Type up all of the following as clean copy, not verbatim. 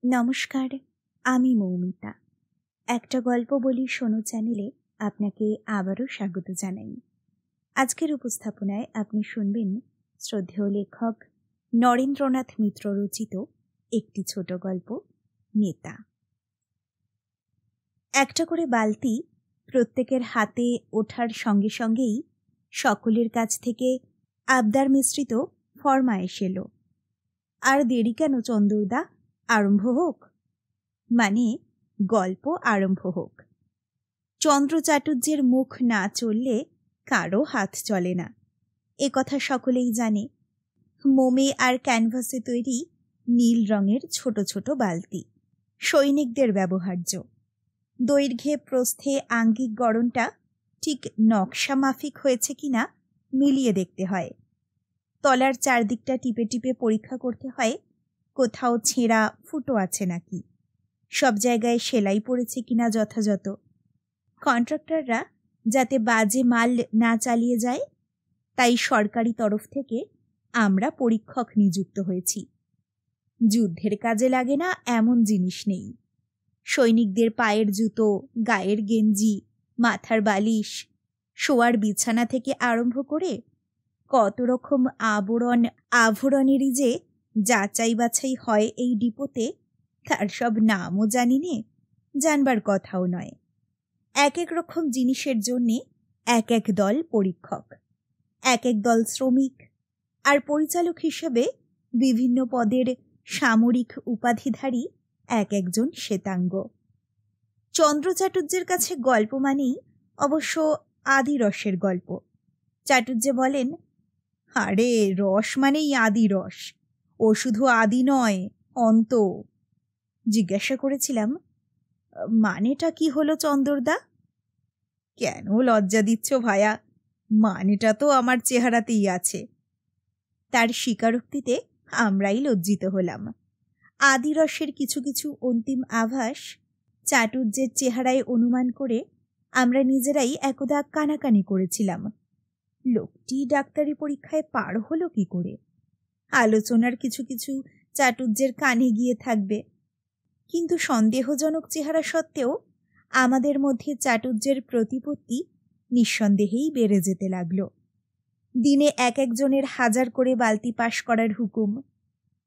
নমস্কার, আমি মৌমিতা। একটা গল্প বলি শোনো চ্যানেলে আপনাকে আবারও স্বাগত জানাই। আজকের উপস্থাপনায় আপনি শুনবেন শ্রদ্ধেয় লেখক নরেন্দ্রনাথ মিত্র রচিত একটি ছোট গল্প, নেতা। একটা করে বালতি প্রত্যেকের হাতে ওঠার সঙ্গে সঙ্গেই সকলের কাছ থেকে আবদার মিশ্রিত ফরমায়েশ এলো, আর দেরি কেন চন্দরদা, আরম্ভ হোক। মানে গল্প আরম্ভ হোক। চন্দ্র চাটুর্যের মুখ না চললে কারো হাত চলে না, এ কথা সকলেই জানে। মোমে আর ক্যানভাসে তৈরি নীল রঙের ছোট ছোট বালতি, সৈনিকদের ব্যবহার্য। দৈর্ঘ্যে প্রস্থে আঙ্গিক গড়নটা ঠিক নকশা মাফিক হয়েছে কিনা মিলিয়ে দেখতে হয়। তলার চারদিকটা টিপে টিপে পরীক্ষা করতে হয় কোথাও ছেঁড়া ফুটো আছে নাকি, সব জায়গায় সেলাই পড়েছে কিনা যথাযথ। কন্ট্রাক্টররা যাতে বাজে মাল না চালিয়ে যায়, তাই সরকারি তরফ থেকে আমরা পরীক্ষক নিযুক্ত হয়েছি। যুদ্ধের কাজে লাগে না এমন জিনিস নেই। সৈনিকদের পায়ের জুতো, গায়ের গেঞ্জি, মাথার বালিশ, শোয়ার বিছানা থেকে আরম্ভ করে কত রকম আভরণেরই যে যাচাই বাছাই হয় এই ডিপোতে, তার সব নামও জানি নে, জানবার কথাও নয়। এক এক রকম জিনিসের জন্যে এক এক দল পরীক্ষক, এক এক দল শ্রমিক, আর পরিচালক হিসেবে বিভিন্ন পদের সামরিক উপাধিধারী এক একজন শ্বেতাঙ্গ। চন্দ্র চাটুর্যের কাছে গল্প মানেই অবশ্য আদি রসের গল্প। চাটুর্যে বলেন, আরে রস মানেই আদি রস, ও শুধু আদি নয়, অন্ত। জিজ্ঞাসা করেছিলাম, মানেটা কি হলো চন্দরদা? কেন লজ্জা দিচ্ছ ভায়া, মানেটা তো আমার চেহারাতেই আছে। তার স্বীকারোক্তিতে আমরাই লজ্জিত হলাম। আদি রসের কিছু কিছু অন্তিম আভাস চাটুর্যের চেহারায় অনুমান করে আমরা নিজেরাই একদা কানাকানি করেছিলাম। লোকটি ডাক্তারি পরীক্ষায় পার হলো কি করে? আলোচনার কিছু কিছু চাটুর্যের কানে গিয়ে থাকবে, কিন্তু সন্দেহজনক চেহারা সত্ত্বেও আমাদের মধ্যে চাটুর্যের প্রতিপত্তি নিঃসন্দেহেই বেড়ে যেতে লাগল। দিনে এক একজনের 1000 করে বালতি পাশ করার হুকুম,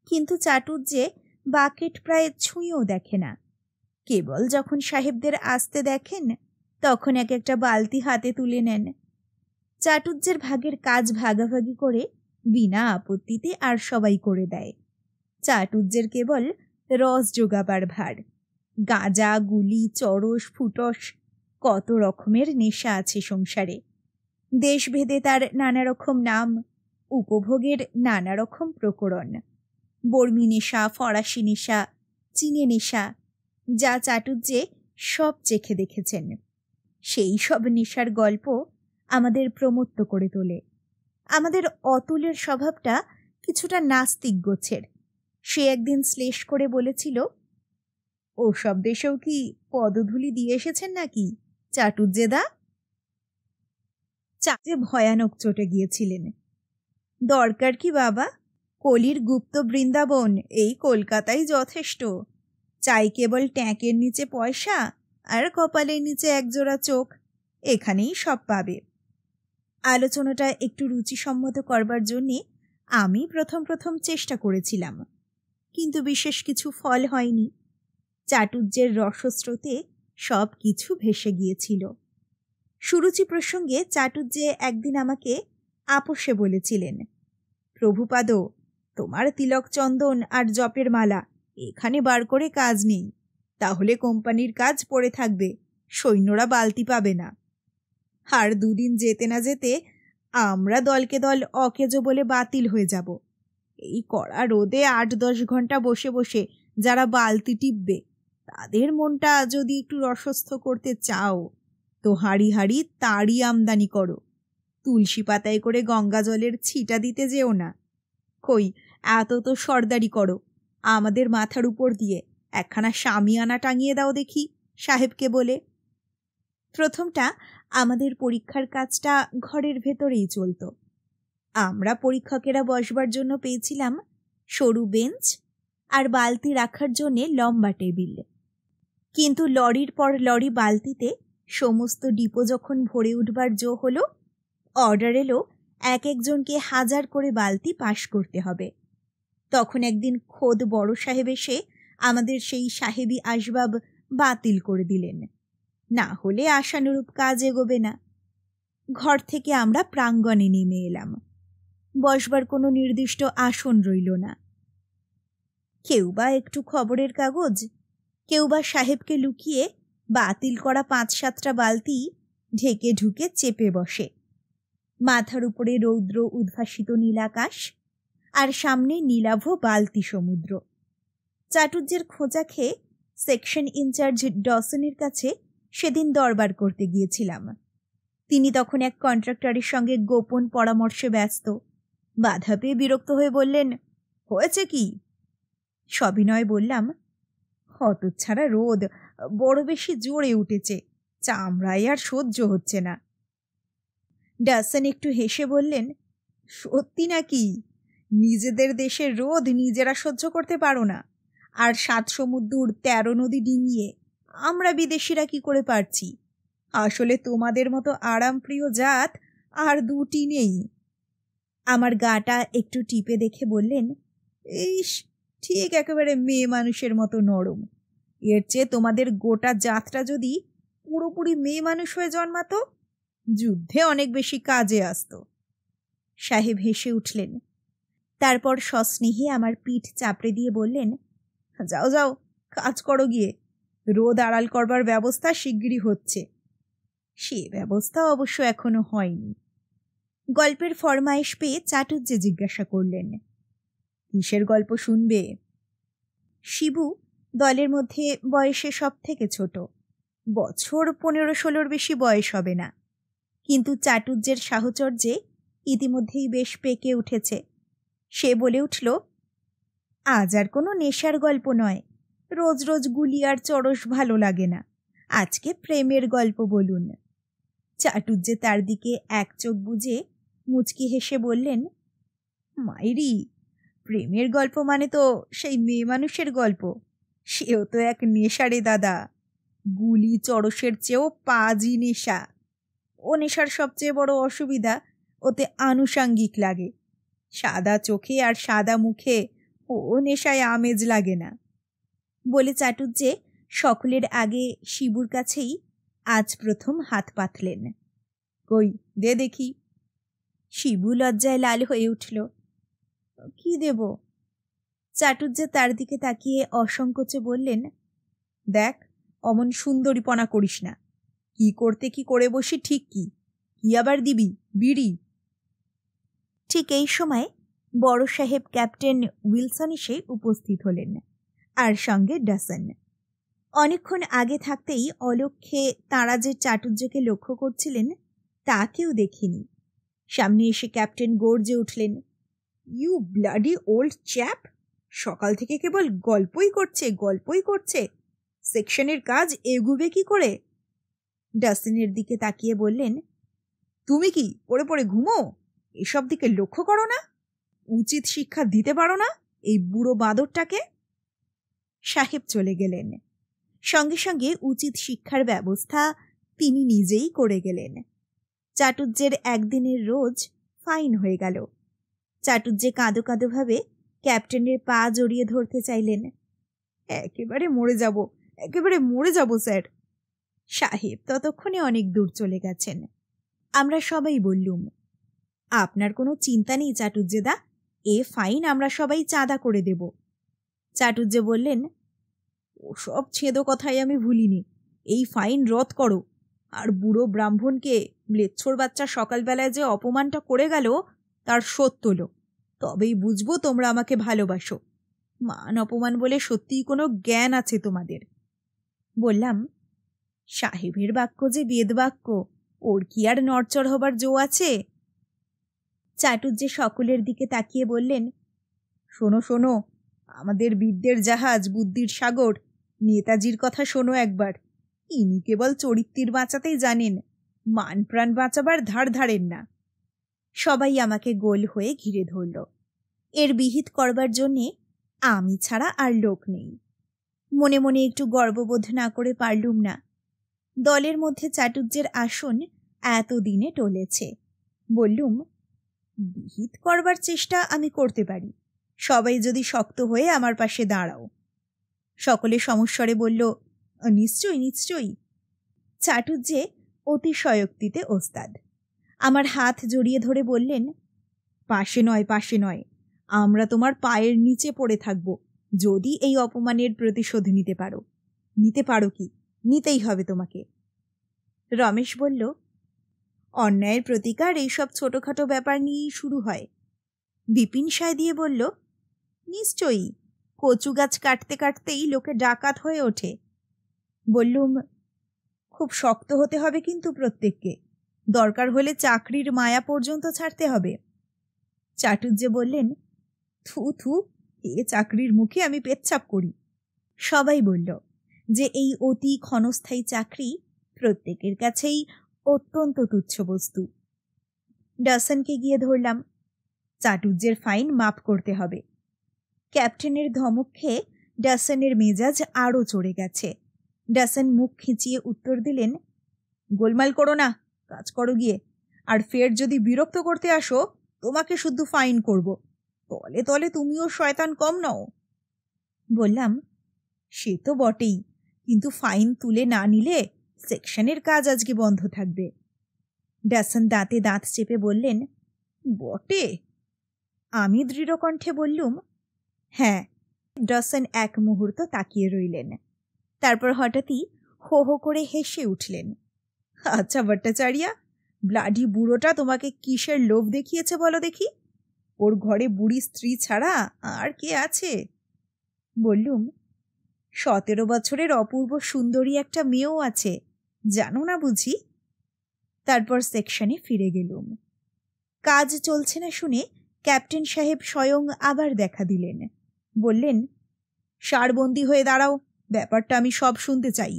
কিন্তু চাটুর্যে বাকেট প্রায় ছুঁয়েও দেখে না। কেবল যখন সাহেবদের আসতে দেখেন তখন এক একটা বালতি হাতে তুলে নেন। চাটুর্যের ভাগের কাজ ভাগাভাগি করে বিনা আপত্তিতে আর সবাই করে দেয়। চাটুর্যের কেবল রস জোগাবার ভার। গাঁজা, গুলি, চরস, ফুটস, কত রকমের নেশা আছে সংসারে। দেশভেদে তার নানা রকম নাম, উপভোগের নানা রকম প্রকরণ। বর্মী নেশা, ফরাসি নেশা, চীনে নেশা, যা চাটুর্যে সব চেখে দেখেছেন। সেই সব নেশার গল্প আমাদের প্রমত্ত করে তোলে। আমাদের অতুলের স্বভাবটা কিছুটা নাস্তিক গোছের। সে একদিন শ্লেষ করে বলেছিল, ও সব দেশেও কি পদধূলি দিয়ে এসেছেন নাকি চাটুর্যেদা? চাচে ভয়ানক চটে গিয়েছিলেন। দরকার কি বাবা, কলির গুপ্ত বৃন্দাবন এই কলকাতায় যথেষ্ট। চাই কেবল ট্যাঁকের নিচে পয়সা আর কপালের নিচে একজোড়া চোখ, এখানেই সব পাবে। আলোচনাটা একটু রুচিসম্মত করবার জন্যে আমি প্রথম প্রথম চেষ্টা করেছিলাম, কিন্তু বিশেষ কিছু ফল হয়নি। চাটুর্যের রসস্রোতে সব কিছু ভেসে গিয়েছিল। সুরুচি প্রসঙ্গে চাটুর্যে একদিন আমাকে আপোষে বলেছিলেন, প্রভুপাদ, তোমার তিলক চন্দন আর জপের মালা এখানে বার করে কাজ নেই, তাহলে কোম্পানির কাজ পড়ে থাকবে, সৈন্যরা বালতি পাবে না। আর দুদিন যেতে না যেতে আমরা দলকে দল অকেজো বলে বাতিল হয়ে যাব। এই কড়া রোদে 8-10 ঘন্টা বসে বসে যারা বালতি টিপবে, তাদের মনটা যদি একটু রসস্থ করতে চাও তো হাঁড়ি হাঁড়ি তাড়ি আমদানি করো। তুলসী পাতায় করে গঙ্গা জলের ছিটা দিতে যেও না। কই, এত তো সর্দারি করো, আমাদের মাথার উপর দিয়ে একখানা শামিয়ানা টাঙিয়ে দাও দেখি সাহেবকে বলে। প্রথমটা আমাদের পরীক্ষার কাজটা ঘরের ভেতরেই চলত। আমরা পরীক্ষকেরা বসবার জন্য পেয়েছিলাম সরু বেঞ্চ আর বালতি রাখার জন্যে লম্বা টেবিল। কিন্তু লরির পর লরি বালতিতে সমস্ত ডিপো যখন ভরে উঠবার জো হলো, অর্ডার এলো এক একজনকে 1000 করে বালতি পাশ করতে হবে। তখন একদিন খোদ বড় সাহেব এসে আমাদের সেই সাহেবী আসবাব বাতিল করে দিলেন। না হলে আশানুরূপ কাজ এগোবে না। ঘর থেকে আমরা প্রাঙ্গণে নেমে এলাম। বসবার কোনো নির্দিষ্ট আসন রইল না। কেউ বা একটু খবরের কাগজ, কেউ বা সাহেবকে লুকিয়ে বাতিল করা 5-7টা বালতি ঢেকে ঢুকে চেপে বসে। মাথার উপরে রৌদ্র উদ্ভাসিত নীলাকাশ, আর সামনে নীলাভ বালতি সমুদ্র। চাটুজ্যের খোঁজা খেয়ে সেকশন ইনচার্জ ডসনের কাছে সেদিন দরবার করতে গিয়েছিলাম। তিনি তখন এক কন্ট্রাক্টরের সঙ্গে গোপন পরামর্শে ব্যস্ত। বাধা পেয়ে বিরক্ত হয়ে বললেন, হয়েছে কি? সবিনয় বললাম, হতচ্ছাড়া রোদ বড় বেশি জোরে উঠেছে, চামড়ায় আর সহ্য হচ্ছে না। ডসন একটু হেসে বললেন, সত্যি নাকি? নিজেদের দেশের রোদ নিজেরা সহ্য করতে পারো না, আর 7 সমুদ্র 13 নদী ডিঙিয়ে আমরা বিদেশিরা কি করে পারছি? আসলে তোমাদের মতো আরামপ্রিয় জাত আর দুটি নেই। আমার গাটা একটু টিপে দেখে বললেন, ইস, ঠিক একেবারে মেয়ে মানুষের মতো নরম। এর চেয়ে তোমাদের গোটা জাতটা যদি পুরোপুরি মেয়ে মানুষ হয়ে জন্মাতো, যুদ্ধে অনেক বেশি কাজে আসতো। সাহেব হেসে উঠলেন। তারপর সস্নেহে আমার পিঠ চাপড়ে দিয়ে বললেন, যাও যাও, কাজ করো গিয়ে। রোদ আড়াল করবার ব্যবস্থা শিগগিরই হচ্ছে। সে ব্যবস্থা অবশ্য এখনো হয়নি। গল্পের ফরমায়েশ পেয়ে চাটুজ্যে জিজ্ঞাসা করলেন, কিসের গল্প শুনবে? শিবু দলের মধ্যে বয়সে সব থেকে ছোট, বছর 15-16 বেশি বয়স হবে না, কিন্তু চাটুজ্যের সাহচর্যে ইতিমধ্যেই বেশ পেকে উঠেছে। সে বলে উঠল, আজ আর কোনো নেশার গল্প নয়, রোজ রোজ গুলি আর চরস ভালো লাগে না, আজকে প্রেমের গল্প বলুন। চাটুজ্যে তার দিকে এক চোখ বুজে মুচকি হেসে বললেন, মাইরি, প্রেমের গল্প মানে তো সেই মেয়ে মানুষের গল্প। সেও তো এক নেশারে দাদা, গুলি চরসের চেয়েও পাজি নেশা। ও নেশার সবচেয়ে বড় অসুবিধা, ওতে আনুষাঙ্গিক লাগে। সাদা চোখে আর সাদা মুখে ও নেশায় আমেজ লাগে না। বলে চাটুজ্যে সকলের আগে শিবুর কাছেই আজ প্রথম হাত পাতলেন। কই দে দেখি। শিবু লজ্জায় লাল হয়ে উঠল। কি দেব? চাটুজ্যে তার দিকে তাকিয়ে অসংকোচে বললেন, দেখ, অমন সুন্দরীপনা করিস না। কি করতে কি করে বসি ঠিক কি আবার দিবি? বিড়ি? ঠিক এই সময় বড় সাহেব ক্যাপ্টেন উইলসন এসে উপস্থিত হলেন, আর সঙ্গে ডসন। অনেকক্ষণ আগে থাকতেই অলক্ষ্যে তাঁরা যে চাটুজ্যকে লক্ষ্য করছিলেন তা কেউ দেখিনি। সামনে এসে ক্যাপ্টেন গর্জে উঠলেন, ইউ ব্লাডি ওল্ড চ্যাপ, সকাল থেকে কেবল গল্পই করছে। সেকশনের কাজ এগুবে কি করে? ডসনের দিকে তাকিয়ে বললেন, তুমি কি পড়ে পড়ে ঘুমো? এসব দিকে লক্ষ্য করো না? উচিত শিক্ষা দিতে পারো না এই বুড়ো বাঁদরটাকে? সাহেব চলে গেলেন। সঙ্গে সঙ্গে উচিত শিক্ষার ব্যবস্থা তিনি নিজেই করে গেলেন। চাটুজ্যের একদিনের রোজ ফাইন হয়ে গেল। চাটুজ্যে কাঁদো কাঁদো ভাবে ক্যাপ্টেনের পা জড়িয়ে ধরতে চাইলেন। একেবারে মরে যাব স্যার। সাহেব ততক্ষণে অনেক দূর চলে গেছেন। আমরা সবাই বললুম, আপনার কোনো চিন্তা নেই চাটুজ্যেদা, এ ফাইন আমরা সবাই চাঁদা করে দেব। চাটুজ্যে বললেন, ওসব ছেদো কথাই আমি ভুলিনি, এই ফাইন রদ করো। আর বুড়ো ব্রাহ্মণকে ম্লেচ্ছর বাচ্চা সকালবেলায় যে অপমানটা করে গেল তার শোধ তোলো, তবেই বুঝবো তোমরা আমাকে ভালোবাসো। মান অপমান বলে সত্যিই কোনো জ্ঞান আছে তোমাদের? বললাম, সাহেবের বাক্য যে বেদ বাক্য, ওর কি আর নড়চড় হবার জো আছে? চাটুজ্যে সকলের দিকে তাকিয়ে বললেন, শোনো শোনো, আমাদের বীরদের জাহাজ বুদ্ধির সাগর নেতাজির কথা শোনো একবার। ইনি কেবল চরিত্রের বাঁচাতেই জানেন, মান প্রাণ বাঁচাবার ধার ধারেন না। সবাই আমাকে গোল হয়ে ঘিরে ধরল। এর বিহিত করবার জন্যে আমি ছাড়া আর লোক নেই। মনে মনে একটু গর্ববোধ না করে পারলুম না। দলের মধ্যে চাটুজ্যের আসন এতদিনে টলেছে। বললুম, বিহিত করবার চেষ্টা আমি করতে পারি, সবাই যদি শক্ত হয়ে আমার পাশে দাঁড়াও। সকলে সমস্বরে বলল, নিশ্চয়ই নিশ্চয়ই। চাটুজ্যে অতিশয়োক্তিতে ওস্তাদ। আমার হাত জড়িয়ে ধরে বললেন, পাশে নয়, পাশে নয়, আমরা তোমার পায়ের নিচে পড়ে থাকব যদি এই অপমানের প্রতিশোধ নিতে পারো। নিতে পারো কি? নিতেই হবে তোমাকে। রমেশ বলল, অন্যায়ের প্রতিকার এইসব ছোটখাটো ব্যাপার নিয়েই শুরু হয়। বিপিন সায় দিয়ে বলল, নিশ্চয়ই, কচু গাছ কাটতে কাটতেই লোকে ডাকাত হয়ে ওঠে। বললুম, খুব শক্ত হতে হবে কিন্তু প্রত্যেককে, দরকার হলে চাকরির মায়া পর্যন্ত ছাড়তে হবে। চাটুজ্যে বললেন, থু থু, এ চাকরির মুখে আমি পেচ্ছাপ করি। সবাই বলল যে এই অতি ক্ষণস্থায়ী চাকরি প্রত্যেকের কাছেই অত্যন্ত তুচ্ছ বস্তু। ডাসনকে গিয়ে ধরলাম, চাটুজ্যের ফাইন মাপ করতে হবে। ক্যাপ্টেনের ধমক খেয়ে ডাসনের মেজাজ আরও চড়ে গেছে। ডাসন মুখ খিঁচিয়ে উত্তর দিলেন, গোলমাল করো না, কাজ করো গিয়ে। আর ফের যদি বিরক্ত করতে আসো, তোমাকে শুদ্ধ ফাইন করব। তলে তলে তুমিও শয়তান কম নও। বললাম, সে তো বটেই, কিন্তু ফাইন তুলে না নিলে সেকশনের কাজ আজকে বন্ধ থাকবে। ডাসন দাঁতে দাঁত চেপে বললেন, বটে? আমি দৃঢ় কণ্ঠে বললুম, হ্যাঁ। ডাসন এক মুহূর্ত তাকিয়ে রইলেন, তারপর হঠাৎই হো হো করে হেসে উঠলেন। আচ্ছা ভট্টাচার্যা, ব্লাডি বুড়োটা তোমাকে কিসের লোভ দেখিয়েছে বলো দেখি? ওর ঘরে বুড়ি স্ত্রী ছাড়া আর কে আছে? বললুম, 17 বছরের অপূর্ব সুন্দরী একটা মেয়েও আছে, জানো না বুঝি? তারপর সেকশনে ফিরে গেলুম। কাজ চলছে না শুনে ক্যাপ্টেন সাহেব স্বয়ং আবার দেখা দিলেন। বললেন, সারবন্দি হয়ে দাঁড়াও, ব্যাপারটা আমি সব শুনতে চাই।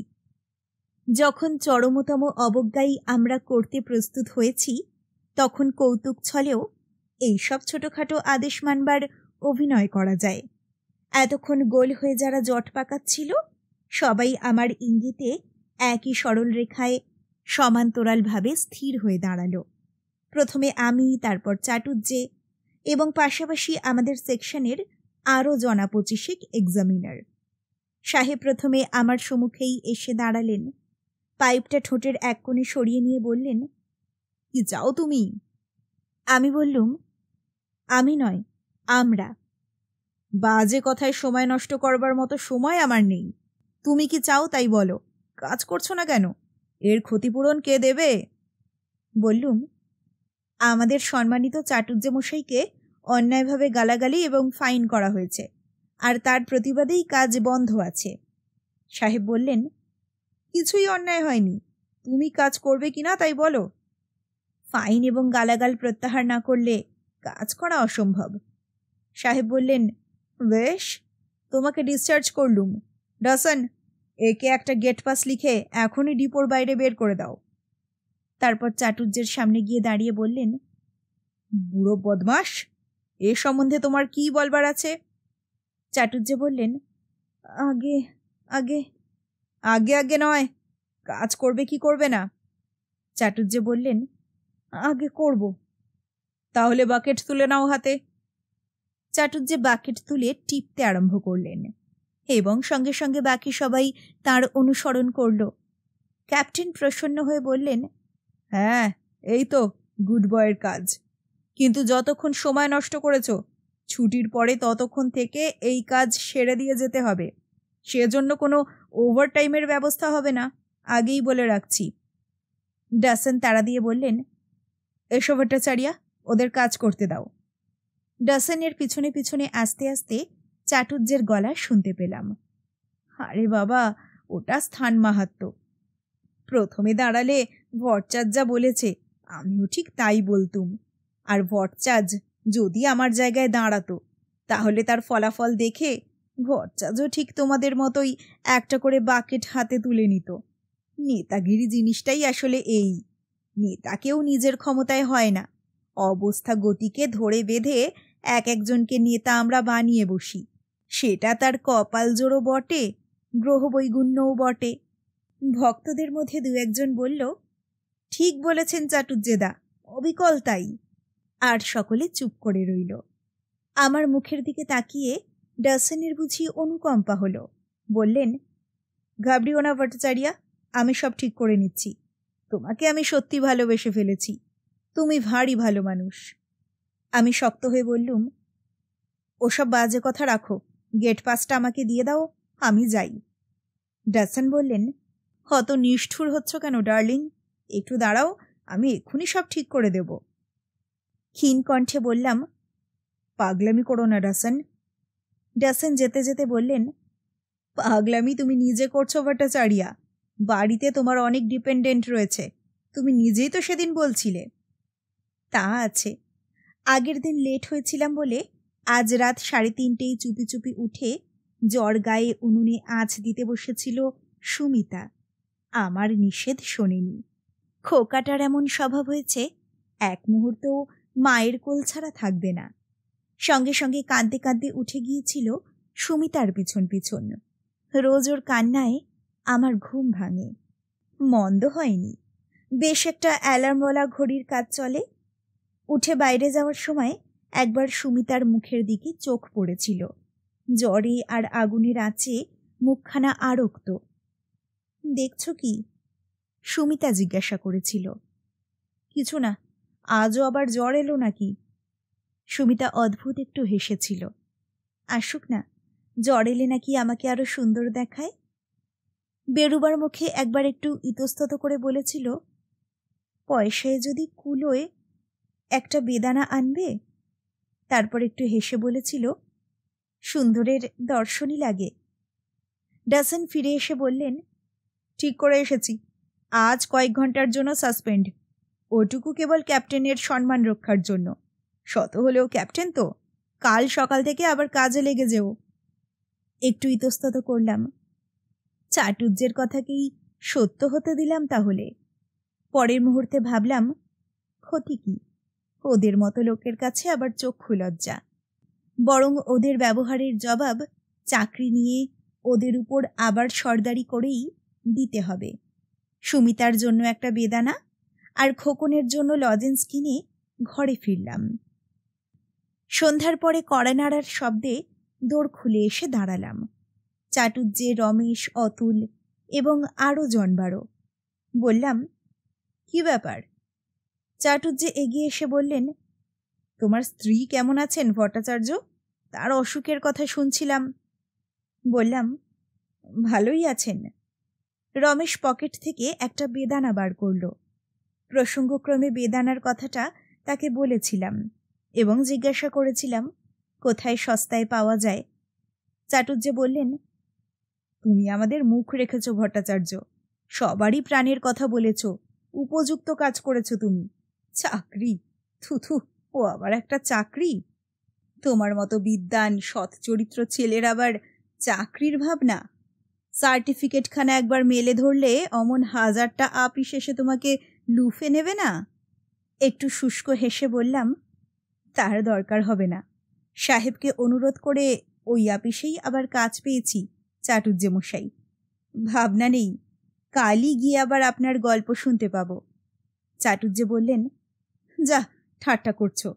যখন চরমতম অবজ্ঞাই আমরা করতে প্রস্তুত হয়েছি, তখন কৌতুক ছলেও এইসব ছোটখাটো আদেশ মানবার অভিনয় করা যায়। এতক্ষণ গোল হয়ে যারা জট পাকাচ্ছিল, সবাই আমার ইঙ্গিতে একই সরল রেখায় সমান্তরালভাবে স্থির হয়ে দাঁড়ালো। প্রথমে আমি, তারপর চাটুজ্যে, এবং পাশাপাশি আমাদের সেকশনের আরও জনা 25 এক্সামিনার। সাহেব প্রথমে আমার সম্মুখেই এসে দাঁড়ালেন। পাইপটা ঠোঁটের এক কোণে সরিয়ে নিয়ে বললেন, কি চাও তুমি? আমি বললুম, আমি নয়, আমরা। বাজে কথায় সময় নষ্ট করবার মতো সময় আমার নেই। তুমি কি চাও তাই বলো, কাজ করছো না কেন? এর ক্ষতিপূরণ কে দেবে? বললুম, আমাদের সম্মানিত চাটুজ্যে মশাইকে অন্যায়ভাবে গালাগালি এবং ফাইন করা হয়েছে, আর তার প্রতিবাদেই কাজ বন্ধ আছে। সাহেব বললেন, কিছুই অন্যায় হয়নি, তুমি কাজ করবে কিনা তাই বলো। ফাইন এবং গালাগাল প্রত্যাহার না করলে কাজ করা অসম্ভব। সাহেব বললেন, বেশ, তোমাকে ডিসচার্জ করলুম। ডাসন, একে একটা গেট পাস লিখে এখনই ডিপোর বাইরে বের করে দাও। তারপর চাটুজ্যের সামনে গিয়ে দাঁড়িয়ে বললেন, বুড়ো বদমাস, এ সম্বন্ধে তোমার কি বলবার আছে? চাটুজ্যে বললেন, আগে আগে আগে আগে নয়, কাজ করবে কি করবে না? চাটুজ্যে বললেন, আগে করব। তাহলে বাকেট তুলে নাও হাতে। চাটুজ্যে বাকেট তুলে টিপতে আরম্ভ করলেন এবং সঙ্গে সঙ্গে বাকি সবাই তার অনুসরণ করল। ক্যাপ্টেন প্রসন্ন হয়ে বললেন, হ্যাঁ, এই তো গুড বয়ের কাজ, কিন্তু যতক্ষণ সময় নষ্ট করেছ, ছুটির পরে ততক্ষণ থেকে এই কাজ সেরে দিয়ে যেতে হবে। সেজন্য কোনো ওভারটাইমের ব্যবস্থা হবে না, আগেই বলে রাখছি। ডাসন তাড়া দিয়ে বললেন, এসো ভট্টাচার্যা, ওদের কাজ করতে দাও। ডাসনের পিছনে পিছনে আস্তে আস্তে চাটুজ্যের গলা শুনতে পেলাম, আরে বাবা, ওটা স্থান মাহাত্ম্য। প্রথমে দাঁড়ালে ভট্টাচার্য যা বলেছে আমিও ঠিক তাই বলতুম, আর ভট্টাচার্য যদি আমার জায়গায় দাঁড়াতো, তাহলে তার ফলাফল দেখে ভট্টাচার্যও ঠিক তোমাদের মতোই একটা করে বাকেট হাতে তুলে নিত। নেতাগিরি জিনিসটাই আসলে এই, নেতাকেও নিজের ক্ষমতায় হয় না, অবস্থা গতিকে ধরে বেঁধে এক একজনকে নেতা আমরা বানিয়ে বসি, সেটা তার কপাল জোড়ও বটে, গ্রহবৈগুণ্যও বটে। ভক্তদের মধ্যে দু একজন বলল, ঠিক বলেছেন চাটুজ্জেদা, অবিকল তাই। আর সকলে চুপ করে রইল। আমার মুখের দিকে তাকিয়ে ডাসেনের বুঝি অনুকম্পা হলো। বললেন, ঘাবড়িও না ভট্টাচার্যা, আমি সব ঠিক করে নিচ্ছি। তোমাকে আমি সত্যি ভালোবেসে ফেলেছি। তুমি ভারী ভালো মানুষ। আমি শক্ত হয়ে বললুম, ওসব বাজে কথা রাখো, গেট পাসটা আমাকে দিয়ে দাও, আমি যাই। ডাসেন বললেন, অত নিষ্ঠুর হচ্ছ কেন ডার্লিং? একটু দাঁড়াও, আমি এক্ষুনি সব ঠিক করে দেব। ক্ষীণ কণ্ঠে বললাম, পাগলামি করো না ডাসেন। ডাসেন যেতে যেতে বললেন, পাগলামি তুমি নিজে করছো ভট্টাচার্যা। বাড়িতে তোমার অনেক ডিপেন্ডেন্ট রয়েছে, তুমি নিজেই তো সেদিন বলছিলে। তা আছে, আগের দিন লেট হয়েছিলাম বলে আজ রাত 3:30 চুপি চুপি উঠে জ্বর গায়ে উনুনে আঁচ দিতে বসেছিল সুমিতা। আমার নিষেধ শোনেনি। খোকাটার এমন স্বভাব হয়েছে, এক মুহূর্তও মায়ের কোল ছাড়া থাকবে না। সঙ্গে সঙ্গে কাঁদতে কাঁদতে উঠে গিয়েছিল সুমিতার পিছন পিছন। রোজ ওর কান্নায় আমার ঘুম ভাঙে। মন্দ হয়নি, বেশ একটা অ্যালার্মওয়ালা ঘড়ির কাজ চলে। উঠে বাইরে যাওয়ার সময় একবার সুমিতার মুখের দিকে চোখ পড়েছিল। জ্বরে আর আগুনের আঁচে মুখখানা আরক্ত। দেখছ কি? সুমিতা জিজ্ঞাসা করেছিল। কিছু না, আজও আবার জ্বর এলো নাকি? সুমিতা অদ্ভুত একটু হেসেছিল। আসুক না, জ্বর এলে নাকি আমাকে আরো সুন্দর দেখায়। বেরুবার মুখে একবার একটু ইতস্তত করে বলেছিল, পয়সায় যদি কুলোয় একটা বেদানা আনবে। তারপর একটু হেসে বলেছিল, সুন্দরের দর্শনই লাগে। ডাসেন ফিরে এসে বললেন, ঠিক করে এসেছি, আজ কয়েক ঘন্টার জন্য সাসপেন্ড। ওটুকু কেবল ক্যাপ্টেনের সম্মান রক্ষার জন্য। শত হলেও ক্যাপ্টেন তো, কাল সকাল থেকে আবার কাজে লেগে যেও। একটু ইতস্তত করলাম। চাটুজ্জের কথাকেই সত্য হতে দিলাম তাহলে। পরের মুহূর্তে ভাবলাম, ক্ষতি কি? ওদের মতো লোকের কাছে আবার চক্ষু লজ্জা। বরং ওদের ব্যবহারের জবাব চাকরি নিয়ে ওদের উপর আবার সর্দারি করেই দিতে হবে। সুমিতার জন্য একটা বেদানা আর খোকনের জন্য লজেন্স কিনে ঘরে ফিরলাম। সন্ধ্যার পরে কড়া নাড়ার শব্দে দোর খুলে এসে দাঁড়ালাম। চাটুজ্জে, রমেশ, অতুল এবং আরও জনবারো। বললাম, কি ব্যাপার? চাটুজ্জে এগিয়ে এসে বললেন, তোমার স্ত্রী কেমন আছেন ভট্টাচার্য? তার অসুখের কথা শুনছিলাম। বললাম, ভালোই আছেন। রমেশ পকেট থেকে একটা বেদানা বার করল। প্রসঙ্গক্রমে বেদানার কথাটা তাকে বলেছিলাম এবং জিজ্ঞাসা করেছিলাম কোথায় সস্তায় পাওয়া যায়। চাটুজ্জে বললেন, তুমি আমাদের মুখ রেখেছ ভট্টাচার্য, সবারই প্রাণের কথা বলেছ, উপযুক্ত কাজ করেছ তুমি। চাকরি, থুথু, ও আবার একটা চাকরি? তোমার মতো বিদ্বান সৎ চরিত্র ছেলের আবার চাকরির ভাবনা? সার্টিফিকেটখানা একবার মেলে ধরলে অমন 1000টা আপিস এসে তোমাকে লুফে নেবে না? একটু শুষ্ক হেসে বললাম, তার দরকার হবে না। সাহেবকে অনুরোধ করে ওই আপিসেই আবার কাজ পেয়েছি চাটুজ্জে মশাই। ভাবনা নেই, কালই গিয়ে আবার আপনার গল্প শুনতে পাব। চাটুজ্জে বললেন, যা ঠাট্টা করছো,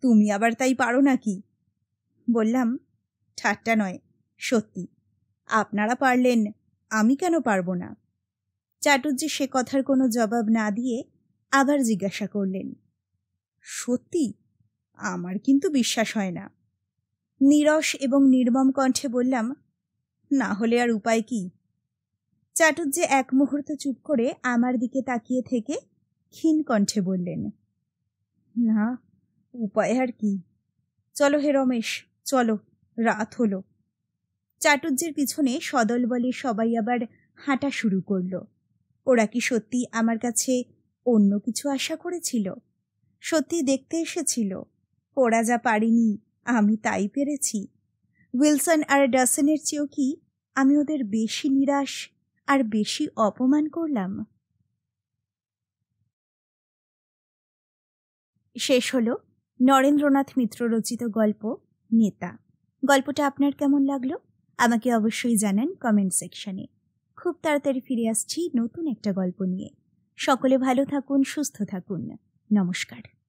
তুমি আবার তাই পারো নাকি? বললাম, ঠাট্টা নয়, সত্যি। আপনারা পারলেন, আমি কেন পারবো না? চাটুজ্জে সে কথার কোনো জবাব না দিয়ে আবার জিজ্ঞাসা করলেন, সত্যি? আমার কিন্তু বিশ্বাস হয় না। নীরস এবং নির্মম কণ্ঠে বললাম, না হলে আর উপায় কি? চাটুজ্জে এক মুহূর্ত চুপ করে আমার দিকে তাকিয়ে থেকে ক্ষীণ কণ্ঠে বললেন, না, উপায় আর কি? চলো হে রমেশ, চলো, রাত হলো। চাটুজ্জের পিছনে সদল বলে সবাই আবার হাঁটা শুরু করল। ওরা কি সত্যি আমার কাছে অন্য কিছু আশা করেছিল? সত্যি দেখতে এসেছিল? ওরা যা পারেনি আমি তাই পেরেছি? উইলসন আর ডাসেনের চেয়েও কি আমি ওদের বেশি নিরাশ আর বেশি অপমান করলাম? শেষ হলো নরেন্দ্রনাথ মিত্র রচিত গল্প নেতা। গল্পটা আপনার কেমন লাগলো আমাকে অবশ্যই জানান কমেন্ট সেকশনে। খুব তাড়াতাড়ি ফিরে আসছি নতুন একটা গল্প নিয়ে। সকলে ভালো থাকুন, সুস্থ থাকুন। নমস্কার।